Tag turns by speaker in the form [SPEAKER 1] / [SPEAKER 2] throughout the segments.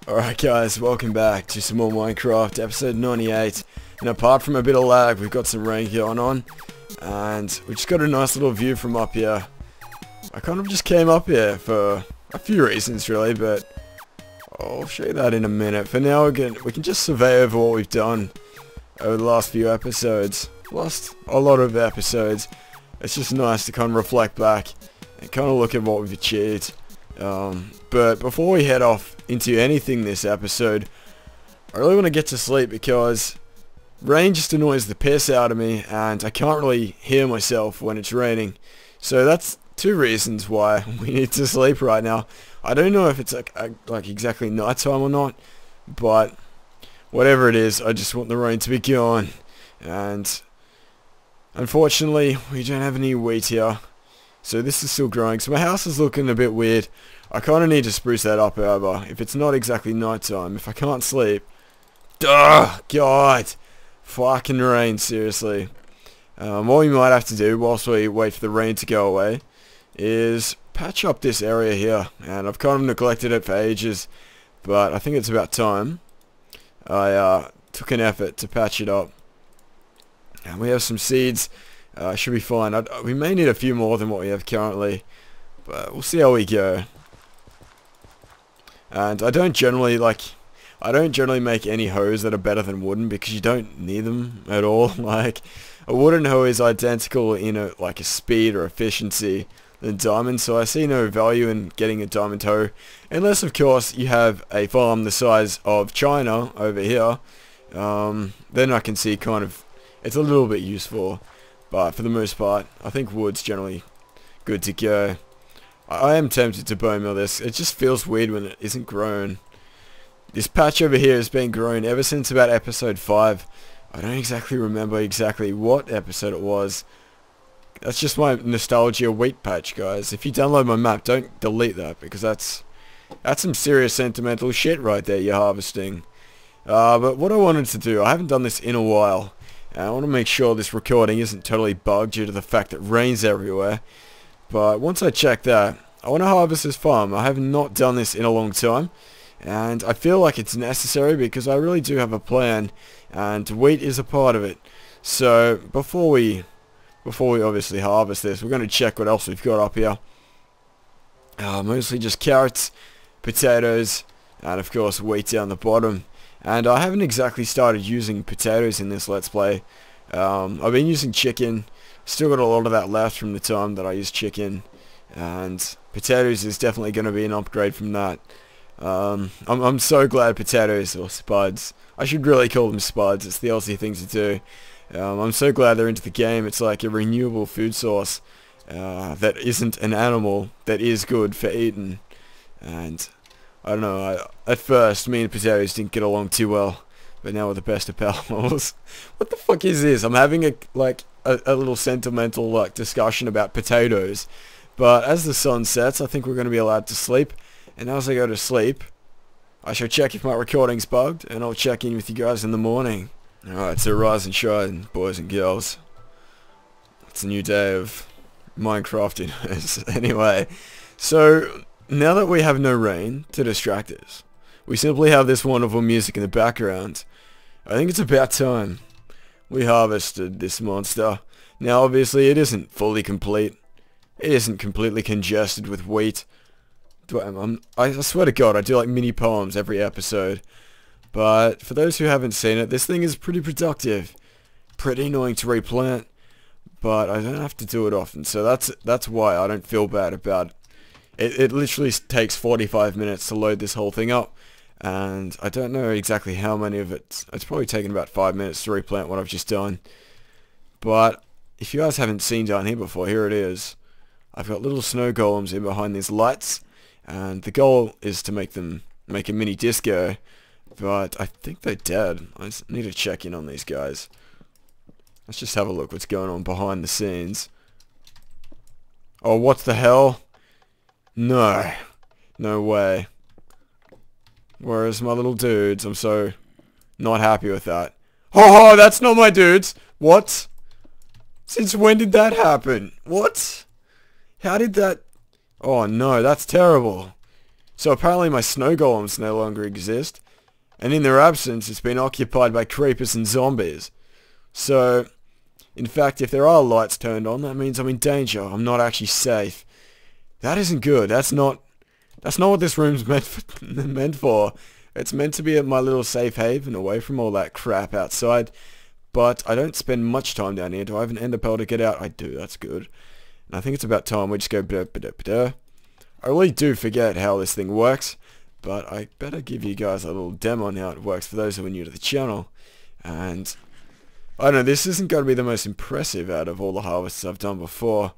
[SPEAKER 1] Alright guys, welcome back to some more Minecraft, episode 98, and apart from a bit of lag, we've got some rain going on, and we just got a nice little view from up here. I kind of just came up here for a few reasons really, but I'll show you that in a minute. For now, we can just survey over what we've done over the last few episodes, a lot of episodes. It's just nice to kind of reflect back and kind of look at what we've achieved. But before we head off into anything this episode, I really want to get to sleep because rain just annoys the piss out of me and I can't really hear myself when it's raining. So that's two reasons why we need to sleep right now. I don't know if it's like exactly nighttime or not, but whatever it is, I just want the rain to be gone. And unfortunately, we don't have any wheat here. So this is still growing. So my house is looking a bit weird. I kind of need to spruce that up, however. If it's not exactly nighttime, if I can't sleep. Ugh, God. Fucking rain, seriously. What we might have to do whilst we wait for the rain to go away is patch up this area here. And I've kind of neglected it for ages. But I think it's about time. I took an effort to patch it up. And we have some seeds. Should be fine. We may need a few more than what we have currently, but we'll see how we go. And I don't generally make any hoes that are better than wooden because you don't need them at all. Like a wooden hoe is identical in a speed or efficiency than diamond, so I see no value in getting a diamond hoe unless of course you have a farm the size of China over here. Then I can see kind of it's a little bit useful. But for the most part, I think wood's generally good to go. I am tempted to bone meal this. It just feels weird when it isn't grown. This patch over here has been grown ever since about episode 5. I don't exactly remember what episode it was. That's just my nostalgia wheat patch, guys. If you download my map, don't delete that because that's some serious sentimental shit right there you're harvesting. But what I wanted to do, I haven't done this in a while. I want to make sure this recording isn't totally bugged due to the fact that rain's everywhere. But once I check that, I want to harvest this farm. I have not done this in a long time. And I feel like it's necessary because I really do have a plan. And wheat is a part of it. So before we obviously harvest this, we're going to check what else we've got up here. Mostly just carrots, potatoes, and of course wheat down the bottom. And I haven't exactly started using potatoes in this Let's Play. I've been using chicken. Still got a lot of that left from the time that I used chicken. And potatoes is definitely going to be an upgrade from that. I'm so glad potatoes, or spuds. I should really call them spuds. It's the Aussie thing to do. I'm so glad they're into the game. It's like a renewable food source that isn't an animal, that is good for eating. And I don't know, at first, me and potatoes didn't get along too well, but now we're the best of pals. What the fuck is this? I'm having a little sentimental discussion about potatoes, but as the sun sets, I think we're going to be allowed to sleep, and as I go to sleep, I shall check if my recording's bugged, and I'll check in with you guys in the morning. Alright, so rise and shine, boys and girls. It's a new day of Minecraftiness. Anyway, so now that we have no rain to distract us, we simply have this wonderful music in the background. I think it's about time we harvested this monster. Now obviously it isn't fully complete. It isn't completely congested with wheat. I swear to God, I do like mini poems every episode. But for those who haven't seen it, this thing is pretty productive. Pretty annoying to replant, but I don't have to do it often, so that's why I don't feel bad about it. It literally takes 45 minutes to load this whole thing up, and I don't know exactly how many of it. It's probably taken about 5 minutes to replant what I've just done. But if you guys haven't seen down here before, here it is. I've got little snow golems in behind these lights, and the goal is to make a mini disco, but I think they're dead. I just need to check in on these guys. Let's just have a look what's going on behind the scenes. Oh, what the hell? No. No way. Where's my little dudes? I'm so not happy with that. Oh, that's not my dudes! What? Since when did that happen? What? How did that... Oh no, that's terrible. So apparently my snow golems no longer exist, and in their absence it's been occupied by creepers and zombies. So, in fact, if there are lights turned on, that means I'm in danger. I'm not actually safe. That isn't good. That's not what this room's meant for. It's meant to be my little safe haven away from all that crap outside. But I don't spend much time down here. Do I have an ender pearl to get out? I do. That's good. And I think it's about time we just go ba-da-ba-da-ba-da. I really do forget how this thing works, but I better give you guys a little demo on how it works for those who are new to the channel. And I don't know, this isn't going to be the most impressive out of all the harvests I've done before.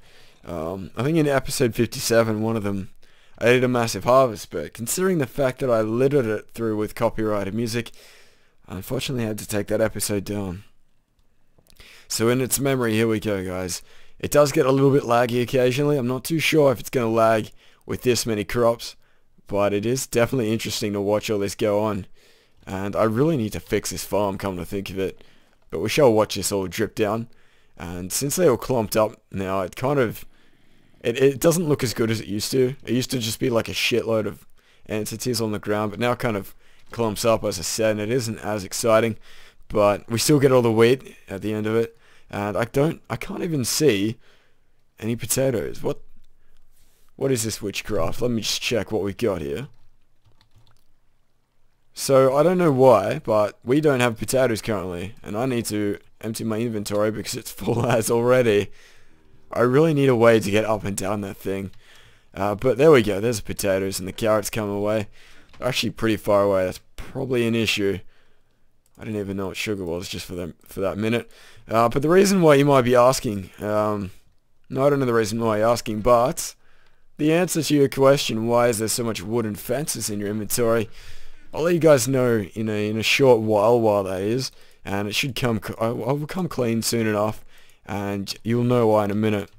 [SPEAKER 1] I think in episode 57, one of them, I did a massive harvest, but considering the fact that I littered it through with copyrighted music, I unfortunately had to take that episode down. So in its memory, here we go, guys. It does get a little bit laggy occasionally. I'm not too sure if it's going to lag with this many crops, but it is definitely interesting to watch all this go on. And I really need to fix this farm, come to think of it. But we shall watch this all drip down. And since they all clumped up now, it kind of... It doesn't look as good as it used to. It used to just be like a shitload of entities on the ground, but now it kind of clumps up, as I said, and it isn't as exciting. But we still get all the wheat at the end of it. And I can't even see any potatoes. What is this witchcraft? Let me just check what we've got here. So, I don't know why, but we don't have potatoes currently, and I need to empty my inventory because it's full as already. I really need a way to get up and down that thing. But there we go, there's the potatoes, and the carrots come away. They're actually pretty far away, that's probably an issue. I didn't even know what sugar was just for that minute. But the reason why you might be asking, no, I don't know the reason why you're asking, but the answer to your question, why is there so much wooden fences in your inventory, I'll let you guys know in a short while that is, and it should I'll come clean soon enough, and you'll know why in a minute.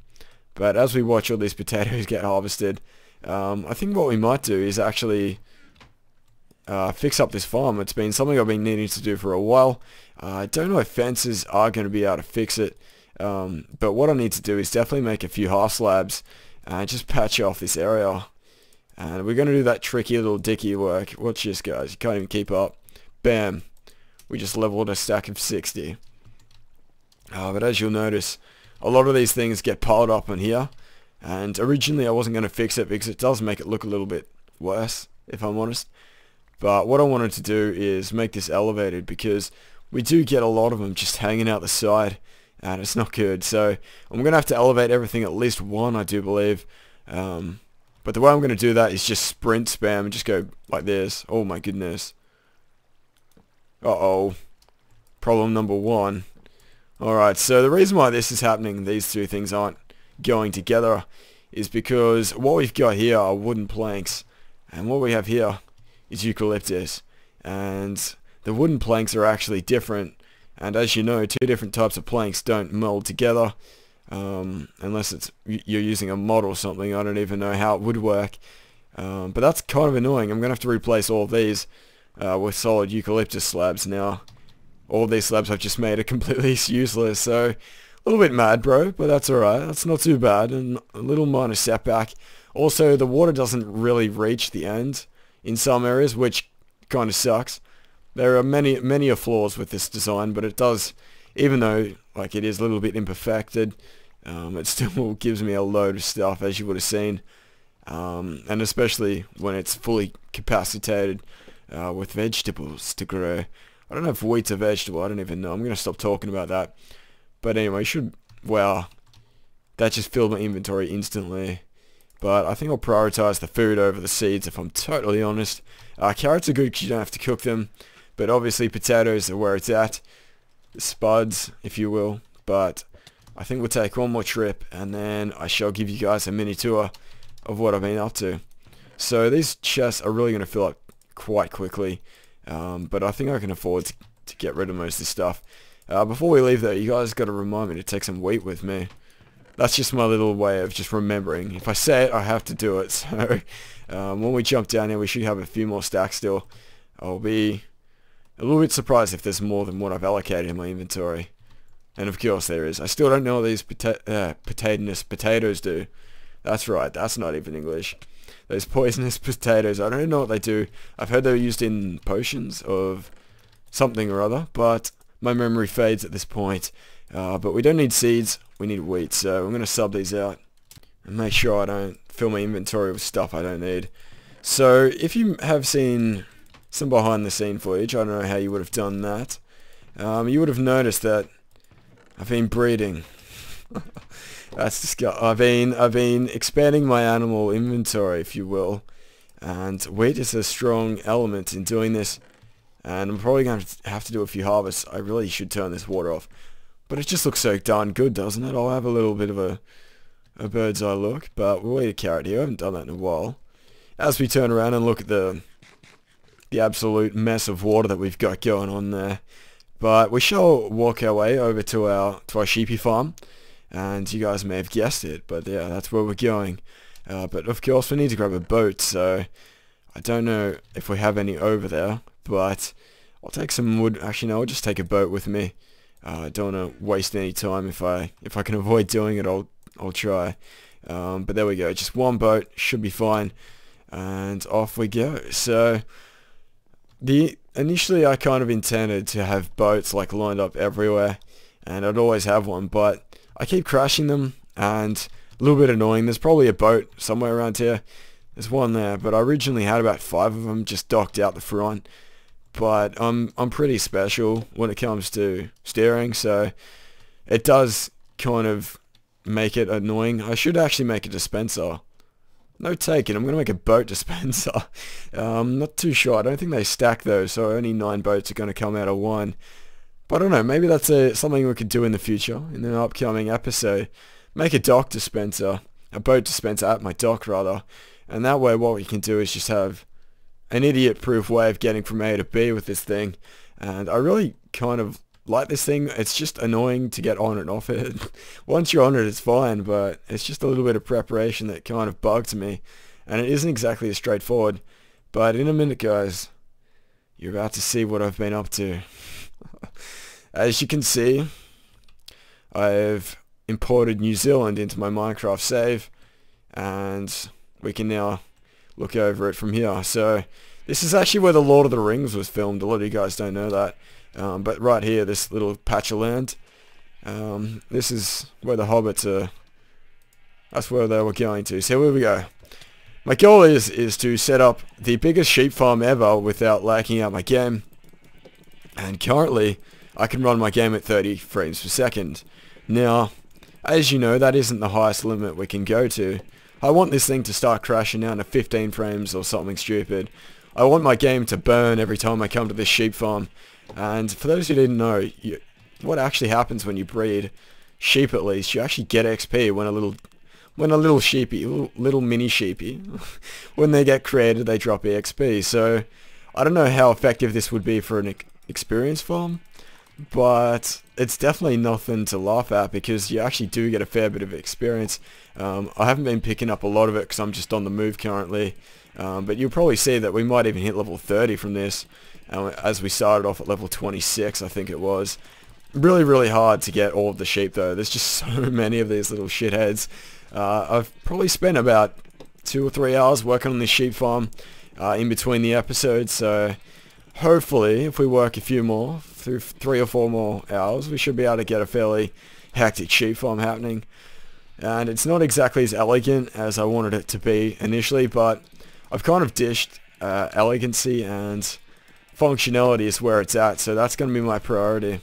[SPEAKER 1] But as we watch all these potatoes get harvested, I think what we might do is actually fix up this farm. It's been something I've been needing to do for a while. I don't know if fences are going to be able to fix it, but what I need to do is definitely make a few half slabs and just patch off this area. And we're going to do that tricky little dicky work. Watch this, guys. You can't even keep up. Bam. We just leveled a stack of 60. But as you'll notice, a lot of these things get piled up in here. And originally I wasn't going to fix it because it does make it look a little bit worse, if I'm honest. But what I wanted to do is make this elevated because we do get a lot of them just hanging out the side. And it's not good. So I'm going to have to elevate everything at least one, I do believe. But the way I'm going to do that is just sprint spam and just go like this. Oh my goodness. Uh-oh. Problem number one. Alright, so the reason why this is happening, these two things aren't going together, is because what we've got here are wooden planks. And what we have here is eucalyptus. And the wooden planks are actually different. And as you know, two different types of planks don't meld together. Unless you're using a mod or something. I don't even know how it would work. But that's kind of annoying. I'm going to have to replace all of these with solid eucalyptus slabs now. All of these slabs I've just made are completely useless. So, a little bit mad, bro. But that's alright. That's not too bad. And a little minor setback. Also, the water doesn't really reach the end in some areas, which kind of sucks. There are many flaws with this design, but it does, even though like it is a little bit imperfected, it still gives me a load of stuff, as you would have seen, and especially when it's fully capacitated with vegetables to grow. I don't know if wheat's a vegetable, I don't even know. I'm going to stop talking about that. But anyway, wow, that just filled my inventory instantly. But I think I'll prioritize the food over the seeds, if I'm totally honest. Carrots are good because you don't have to cook them, but obviously potatoes are where it's at. The spuds, if you will. But I think we'll take one more trip, and then I shall give you guys a mini tour of what I've been up to. So these chests are really going to fill up quite quickly, but I think I can afford to get rid of most of this stuff. Before we leave though, you guys got to remind me to take some wheat with me. That's just my little way of just remembering. If I say it, I have to do it. So when we jump down here, we should have a few more stacks still. I'll be a little bit surprised if there's more than what I've allocated in my inventory. And of course there is. I still don't know what these potatoes do. That's right, that's not even English. Those poisonous potatoes. I don't know what they do. I've heard they're used in potions of something or other, but my memory fades at this point. But we don't need seeds, we need wheat, so I'm going to sub these out and make sure I don't fill my inventory with stuff I don't need. So if you have seen some behind the scene footage, I don't know how you would have done that. You would have noticed that I've been breeding. That's disgusting. I've been expanding my animal inventory, if you will, and wheat is a strong element in doing this. And I'm probably going to have to do a few harvests. I really should turn this water off, but it just looks so darn good, doesn't it? I'll have a little bit of a bird's eye look, but we'll eat a carrot here. I haven't done that in a while. As we turn around and look at the absolute mess of water that we've got going on there. But we shall walk our way over to our sheepy farm, and you guys may have guessed it, but yeah, that's where we're going. But of course we need to grab a boat, so I don't know if we have any over there, but I'll take some wood. Actually no, I'll just take a boat with me. I don't want to waste any time. If I can avoid doing it, I'll try. But there we go, just one boat should be fine. And off we go. So initially I kind of intended to have boats like lined up everywhere, and I'd always have one, but I keep crashing them, and a little bit annoying. There's probably a boat somewhere around here. There's one there, but I originally had about 5 of them just docked out the front. But I'm pretty special when it comes to steering, so it does kind of make it annoying. I should actually make a dispenser. No taking, I'm going to make a boat dispenser. Not too sure, I don't think they stack those, so only 9 boats are going to come out of one. But I don't know, maybe that's something we could do in the future, in an upcoming episode. Make a dock dispenser, a boat dispenser at my dock rather, and that way what we can do is just have an idiot-proof way of getting from A to B with this thing. And I really kind of like this thing. It's just annoying to get on and off it. Once you're on it, it's fine, but it's just a little bit of preparation that kind of bugs me, and it isn't exactly as straightforward. But in a minute, guys, you're about to see what I've been up to. As you can see, I've imported New Zealand into my Minecraft save, and we can now look over it from here. So this is actually where the Lord of the Rings was filmed. A lot of you guys don't know that. But right here, this little patch of land, this is where the hobbits are. That's where they were going to. So here we go. My goal is to set up the biggest sheep farm ever without lacking out my game. And currently, I can run my game at 30 frames per second. Now, as you know, that isn't the highest limit we can go to. I want this thing to start crashing down to 15 frames or something stupid. I want my game to burn every time I come to this sheep farm. And for those who didn't know, what actually happens when you breed sheep, at least, you actually get XP when a little sheepy, little mini sheepy, when they get created, they drop EXP. So I don't know how effective this would be for an experience farm, but it's definitely nothing to laugh at because you actually do get a fair bit of experience. I haven't been picking up a lot of it because I'm just on the move currently, but you'll probably see that we might even hit level 30 from this, as we started off at level 26, I think it was. Really hard to get all of the sheep though. There's just so many of these little shitheads. I've probably spent about 2 or 3 hours working on this sheep farm in between the episodes, so hopefully if we work a few more, through 3 or 4 more hours, we should be able to get a fairly hectic sheep farm happening. And it's not exactly as elegant as I wanted it to be initially, but I've kind of dished elegancy, and functionality is where it's at, so that's going to be my priority.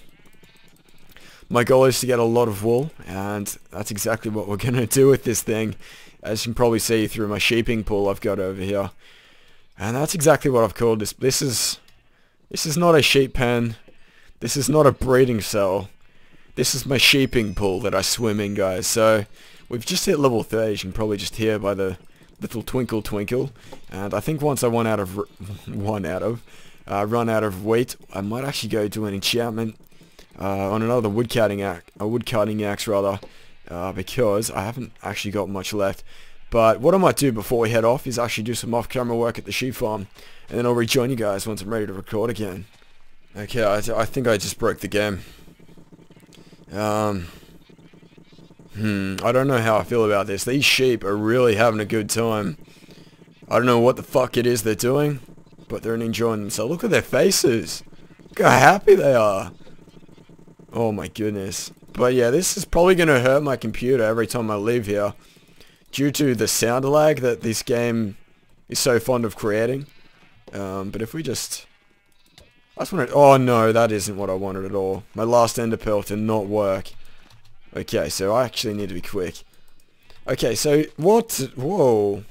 [SPEAKER 1] My goal is to get a lot of wool, and that's exactly what we're going to do with this thing, as you can probably see through my sheeping pool I've got over here. And that's exactly what I've called this. This is not a sheep pen. This is not a breeding cell. This is my sheeping pool that I swim in, guys. So we've just hit level 30, as you can probably just hear by the little twinkle twinkle. And I think once I run out of wheat, I might actually go do an enchantment on another woodcutting axe rather, because I haven't actually got much left. But what I might do before we head off is actually do some off-camera work at the sheep farm, and then I'll rejoin you guys once I'm ready to record again. Okay, I think I just broke the game. I don't know how I feel about this. These sheep are really having a good time. I don't know what the fuck it is they're doing, but they're enjoying themselves. Look at their faces. Look how happy they are. Oh my goodness. But yeah, this is probably going to hurt my computer every time I leave here, due to the sound lag that this game is so fond of creating. But if we just... I just want to... Oh no, that isn't what I wanted at all. My last ender pearl did not work. Okay, so I actually need to be quick. Okay, so what... Whoa.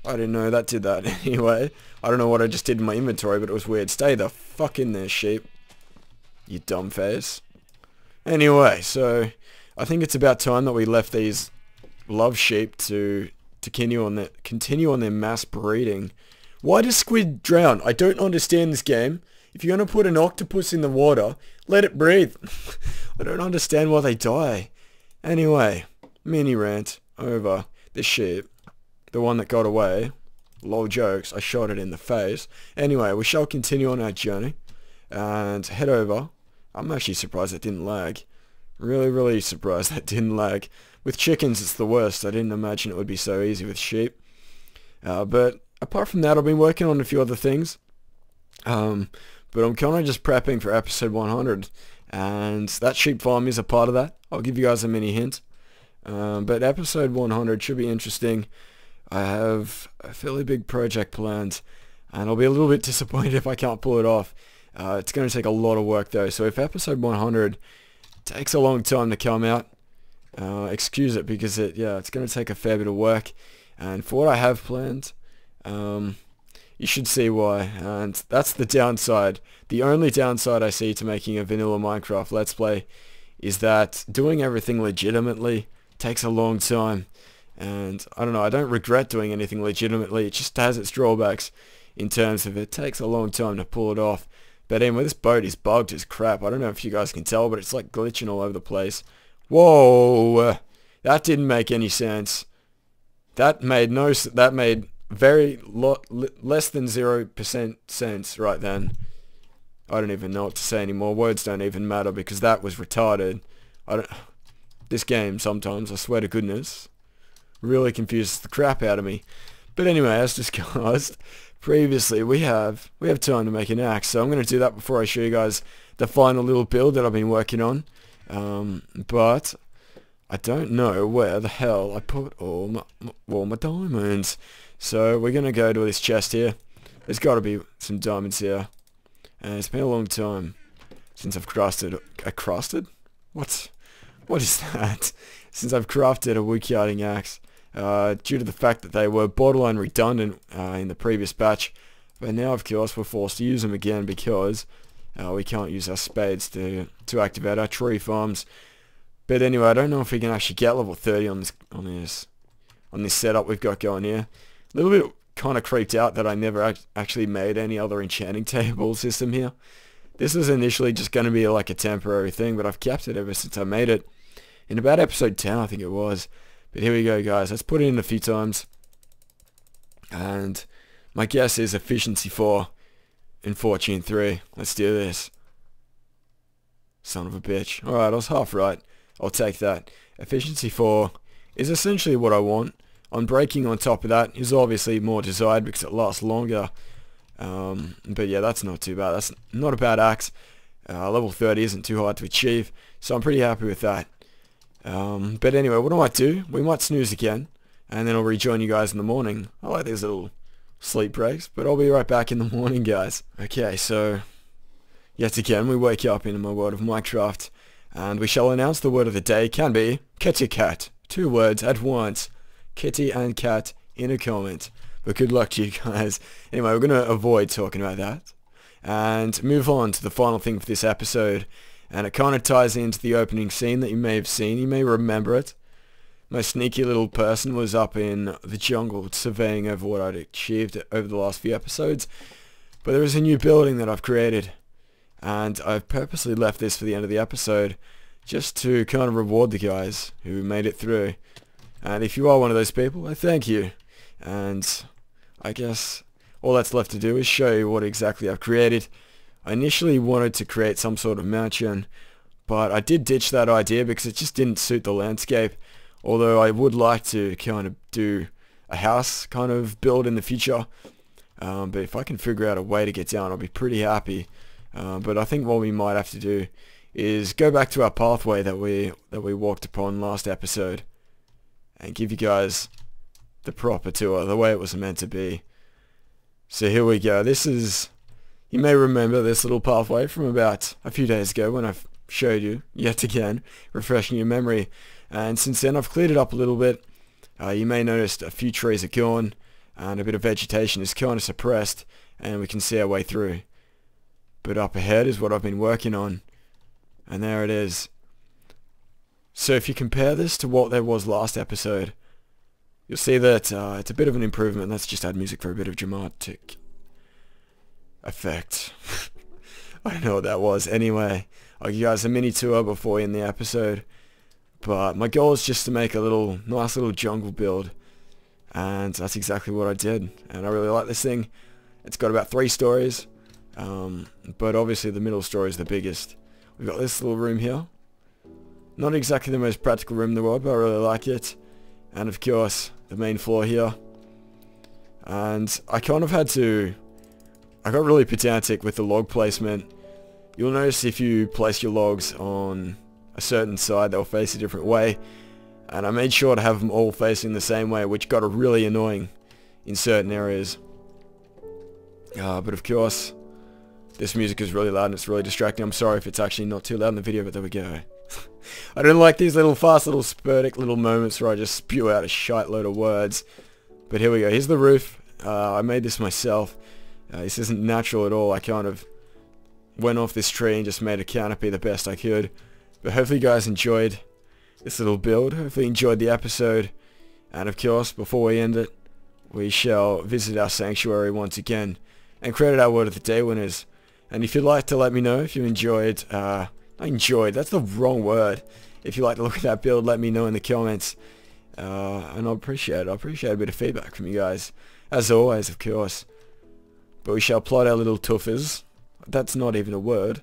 [SPEAKER 1] I didn't know that did that. Anyway, I don't know what I just did in my inventory, but it was weird. Stay the fuck in there, sheep. You dumb face. Anyway, so I think it's about time that we left these love sheep to continue on their mass breeding. Why does squid drown? I don't understand this game. If you're going to put an octopus in the water, let it breathe. I don't understand why they die. Anyway, mini rant over the sheep. The one that got away. Lol jokes, I shot it in the face. Anyway, we shall continue on our journey and head over. I'm actually surprised it didn't lag. Really, really surprised that didn't lag. With chickens, it's the worst. I didn't imagine it would be so easy with sheep. But apart from that, I've been working on a few other things. But I'm kind of just prepping for episode 100. And that sheep farm is a part of that. I'll give you guys a mini hint. But episode 100 should be interesting. I have a fairly big project planned, and I'll be a little bit disappointed if I can't pull it off. It's going to take a lot of work though, so if episode 100 takes a long time to come out, excuse it, because it's going to take a fair bit of work, and for what I have planned, you should see why, and that's the downside. The only downside I see to making a vanilla Minecraft Let's Play is that doing everything legitimately takes a long time. And I don't know, I don't regret doing anything legitimately. It just has its drawbacks in terms of it takes a long time to pull it off. But anyway, this boat is bugged as crap. I don't know if you guys can tell, but it's like glitching all over the place. Whoa! That didn't make any sense. That made less than 0% sense right then. I don't even know what to say anymore. Words don't even matter because that was retarded. This game sometimes, I swear to goodness, really confuses the crap out of me. But anyway, as discussed previously, we have time to make an axe, so I'm going to do that before I show you guys the final little build that I've been working on. But I don't know where the hell I put all my diamonds. So we're going to go to this chest here. There's got to be some diamonds here, and it's been a long time since I've crafted what is that? Since I've crafted a woodcutting axe. Due to the fact that they were borderline redundant in the previous batch, but now of course we're forced to use them again because we can't use our spades to activate our tree farms. But anyway, I don't know if we can actually get level 30 on this setup we've got going here. A little bit kind of creeped out that I never actually made any other enchanting table system here. This was initially just going to be like a temporary thing, but I've kept it ever since I made it. In about episode 10, I think it was. But here we go, guys. Let's put it in a few times. And my guess is efficiency 4 and fortune 3. Let's do this. Son of a bitch. Alright, I was half right. I'll take that. Efficiency 4 is essentially what I want. Unbreaking on top of that is obviously more desired because it lasts longer. But yeah, that's not too bad. That's not a bad axe. Level 30 isn't too hard to achieve. So I'm pretty happy with that. But anyway, what I might do, we might snooze again, and then I'll rejoin you guys in the morning. I like these little sleep breaks, but I'll be right back in the morning, guys. Okay, so, yet again, we wake up in my world of Minecraft, and we shall announce the word of the day can be kitty cat. 2 words at once. Kitty and cat in a comment. But good luck to you guys. Anyway, we're going to avoid talking about that, and move on to the final thing for this episode. And it kind of ties into the opening scene that you may have seen. You may remember it. My sneaky little person was up in the jungle surveying over what I'd achieved over the last few episodes. But there is a new building that I've created. And I've purposely left this for the end of the episode just to kind of reward the guys who made it through. And if you are one of those people, I thank you. And I guess all that's left to do is show you what exactly I've created. I initially wanted to create some sort of mansion, but I did ditch that idea because it just didn't suit the landscape, although I would like to kind of do a house kind of build in the future. But if I can figure out a way to get down, I'll be pretty happy. But I think what we might have to do is go back to our pathway that we walked upon last episode and give you guys the proper tour, the way it was meant to be. So here we go. This is, you may remember this little pathway from about a few days ago when I showed you, yet again, refreshing your memory. And since then I've cleared it up a little bit. You may notice a few trees are gone and a bit of vegetation is kind of suppressed, and we can see our way through. But up ahead is what I've been working on, and there it is. So if you compare this to what there was last episode, you'll see that it's a bit of an improvement. Let's just add music for a bit of dramatic effect. I don't know what that was. Anyway, I'll give you guys a mini tour before we end the episode. But my goal is just to make a nice little jungle build, and that's exactly what I did. And I really like this thing. It's got about 3 stories, but obviously the middle story is the biggest. We've got this little room here. Not exactly the most practical room in the world, but I really like it. And of course, the main floor here. And I kind of had to... I got really pedantic with the log placement. You'll notice if you place your logs on a certain side, they'll face a different way. And I made sure to have them all facing the same way, which got really annoying in certain areas. But of course, this music is really loud and it's really distracting. I'm sorry if it's actually not too loud in the video, but there we go. I don't like these fast little spurtic little moments where I just spew out a shite load of words. But here we go. Here's the roof. I made this myself. This isn't natural at all. I kind of went off this tree and just made a canopy the best I could. But hopefully you guys enjoyed this little build. Hopefully you enjoyed the episode. And of course, before we end it, we shall visit our sanctuary once again and credit our word of the day winners. And if you'd like to let me know if you enjoyed, not enjoyed, that's the wrong word. If you'd like to look at that build, let me know in the comments. And I'll appreciate it. I appreciate a bit of feedback from you guys. As always, of course. But we shall plot our little tuffers. That's not even a word.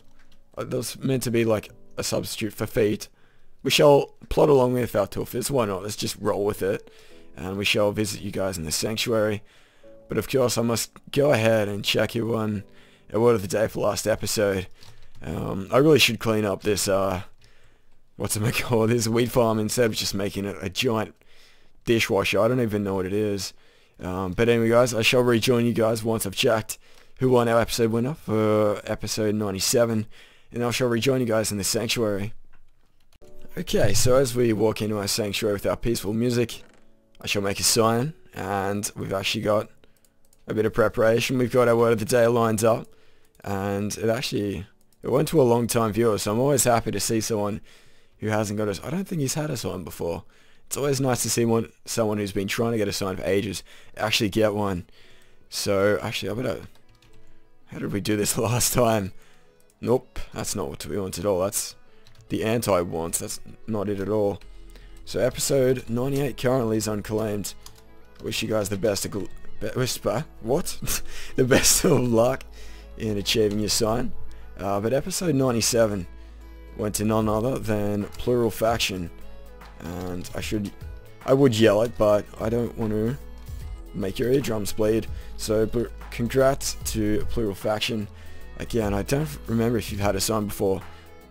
[SPEAKER 1] That's meant to be like a substitute for feet. We shall plot along with our tuffers. Why not? Let's just roll with it. And we shall visit you guys in the sanctuary. But of course, I must go ahead and check you on a word of the day for last episode. I really should clean up this, this wheat farm instead of just making it a giant dishwasher. I don't even know what it is. But anyway, guys, I shall rejoin you guys once I've checked who won our episode winner for episode 97. And I shall rejoin you guys in the sanctuary. Okay, so as we walk into our sanctuary with our peaceful music, I shall make a sign, and we've actually got a bit of preparation. We've got our word of the day lined up, and it went to a long time viewer, so I'm always happy to see someone who hasn't got us. I don't think he's had a sign before. It's always nice to see someone who's been trying to get a sign for ages actually get one. So actually, how did we do this last time? Nope, that's not what we want at all. That's the anti-want. That's not it at all. So episode 98 currently is unclaimed. I wish you guys the best of the best of luck in achieving your sign. But episode 97 went to none other than Plural Faction, and I would yell it, but I don't want to make your eardrums bleed. So congrats to Plural Faction. Again, I don't remember if you've had a sign before,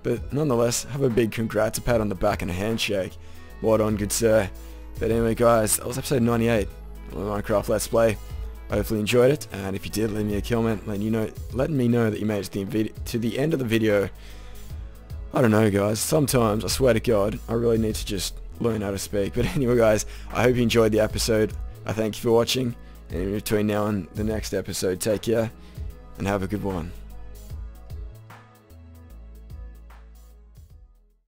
[SPEAKER 1] but nonetheless, have a big congrats, a pat on the back and a handshake. Well done, good sir. But anyway, guys, that was episode 98 of the Minecraft Let's Play. I hopefully enjoyed it, and if you did, leave me a comment letting me know that you made it to the end of the video. I don't know, guys, sometimes, I swear to God, I really need to just learn how to speak. But anyway, guys, I hope you enjoyed the episode. I thank you for watching, and in between now and the next episode, take care, and have a good one.